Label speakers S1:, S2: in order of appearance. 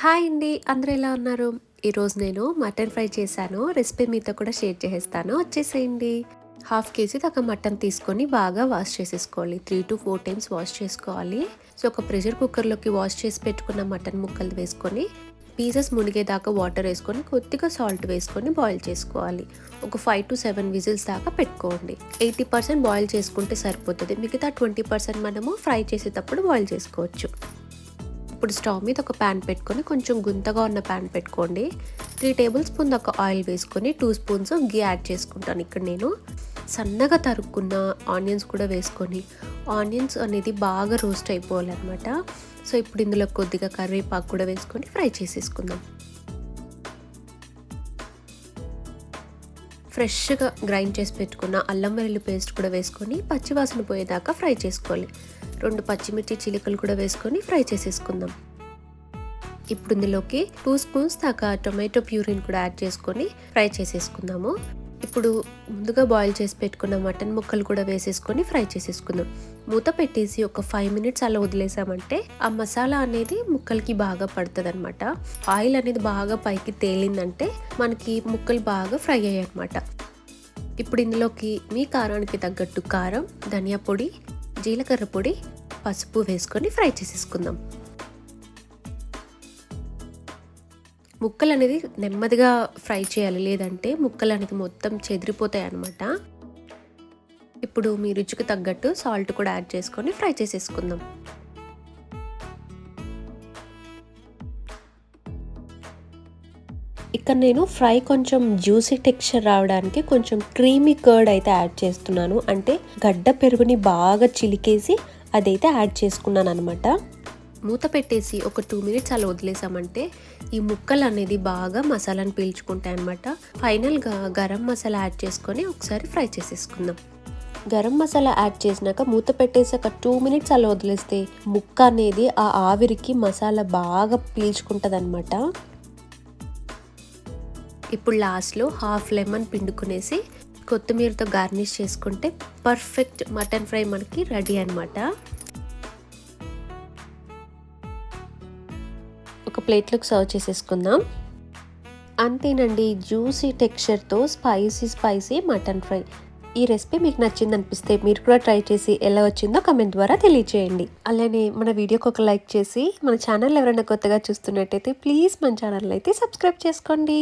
S1: Hi అండి, అందరూ ఎలా ఉన్నారు? ఈరోజు నేను మటన్ ఫ్రై చేశాను. రెసిపీ మీతో కూడా షేర్ చేసేస్తాను, వచ్చేసేయండి. హాఫ్ కేజీ దాకా మటన్ తీసుకొని బాగా వాష్ చేసేసుకోవాలి. 3 to 4 టైమ్స్ వాష్ చేసుకోవాలి. సో ఒక ప్రెషర్ కుక్కర్లోకి వాష్ చేసి పెట్టుకున్న మటన్ ముక్కలు వేసుకొని పీసెస్ మునిగేదాకా వాటర్ వేసుకొని కొద్దిగా సాల్ట్ వేసుకొని బాయిల్ చేసుకోవాలి. ఒక 5 to 7 విజిల్స్ దాకా పెట్టుకోండి. 80% బాయిల్ చేసుకుంటే సరిపోతుంది. మిగతా 20% మనము ఫ్రై చేసేటప్పుడు బాయిల్ చేసుకోవచ్చు. ఇప్పుడు స్టవ్ మీద ఒక ప్యాన్ పెట్టుకొని కొంచెం గుంతగా ఉన్న ప్యాన్ పెట్టుకోండి. 3 టేబుల్ స్పూన్ దాకా ఆయిల్ వేసుకొని 2 స్పూన్స్ గీ యాడ్ చేసుకుంటాను. ఇక్కడ నేను సన్నగా తరుక్కున్న ఆనియన్స్ కూడా వేసుకొని ఆనియన్స్ అనేది బాగా రోస్ట్ అయిపోవాలన్నమాట. సో ఇప్పుడు ఇందులో కొద్దిగా కరివేపాకు కూడా వేసుకొని ఫ్రై చేసేసుకుందాం. ఫ్రెష్గా గ్రైండ్ చేసి పెట్టుకున్న అల్లం వెల్లుల్లి పేస్ట్ కూడా వేసుకొని పచ్చివాసన పోయేదాకా ఫ్రై చేసుకోవాలి. 2 పచ్చిమిర్చి చిలుకలు కూడా వేసుకొని ఫ్రై చేసేసుకుందాం. ఇప్పుడు ఇందులోకి 2 స్పూన్స్ దాకా టొమాటో ప్యూరీని కూడా యాడ్ చేసుకొని ఫ్రై చేసేసుకుందాము. ఇప్పుడు ముందుగా బాయిల్ చేసి పెట్టుకున్న మటన్ ముక్కలు కూడా వేసేసుకొని ఫ్రై చేసేసుకుందాం. మూత పెట్టేసి ఒక 5 మినిట్స్ అలా వదిలేసామంటే ఆ మసాలా అనేది ముక్కలకి బాగా పడుతుంది అనమాట. ఆయిల్ అనేది బాగా పైకి తేలిందంటే మనకి ముక్కలు బాగా ఫ్రై అయ్యాయి అనమాట. ఇప్పుడు ఇందులోకి మీ కారానికి తగ్గట్టు కారం, ధనియా పొడి, జీలకర్ర పొడి, పసుపు వేసుకొని ఫ్రై చేసేసుకుందాం. ముక్కలు అనేది నెమ్మదిగా ఫ్రై చేయాలి, లేదంటే ముక్కలు అనేది మొత్తం చెదిరిపోతాయి అన్నమాట. ఇప్పుడు మీ రుచికి తగ్గట్టు సాల్ట్ కూడా యాడ్ చేసుకొని ఫ్రై చేసేసుకుందాం. ఇక్కడ నేను ఫ్రై కొంచెం జ్యూసీ టెక్స్చర్ రావడానికి కొంచెం క్రీమీ కర్డ్ అయితే యాడ్ చేస్తున్నాను. అంటే గడ్డ పెరుగుని బాగా చిలికేసి అదైతే యాడ్ చేసుకున్నాను అనమాట. మూత పెట్టేసి ఒక 2 మినిట్స్ అలా వదిలేసామంటే ఈ ముక్కలు అనేది బాగా మసాలాను పీల్చుకుంటాయి అనమాట. ఫైనల్గా గరం మసాలా యాడ్ చేసుకొని ఒకసారి ఫ్రై చేసేసుకుందాం. గరం మసాలా యాడ్ చేసినాక మూత పెట్టేసి ఒక 2 మినిట్స్ అలా వదిలేస్తే ముక్క అనేది ఆ ఆవిరికి మసాలా బాగా పీల్చుకుంటుంది అనమాట. ఇప్పుడు లాస్ట్లో హాఫ్ లెమన్ పిండుకునేసి కొత్తిమీరతో గార్నిష్ చేసుకుంటే పర్ఫెక్ట్ మటన్ ఫ్రై మనకి రెడీ అనమాట. ఒక ప్లేట్లోకి సర్వ్ చేసేసుకుందాం. అంతేనండి, జ్యూసీ టెక్స్చర్తో స్పైసీ మటన్ ఫ్రై. ఈ రెసిపీ మీకు నచ్చింది అనిపిస్తే మీరు కూడా ట్రై చేసి ఎలా వచ్చిందో కమెంట్ ద్వారా తెలియచేయండి. అలానే మన వీడియోకి ఒక లైక్ చేసి మన ఛానల్ ఎవరైనా కొత్తగా చూస్తున్నట్టయితే ప్లీజ్ మన ఛానల్ అయితే సబ్స్క్రైబ్ చేసుకోండి.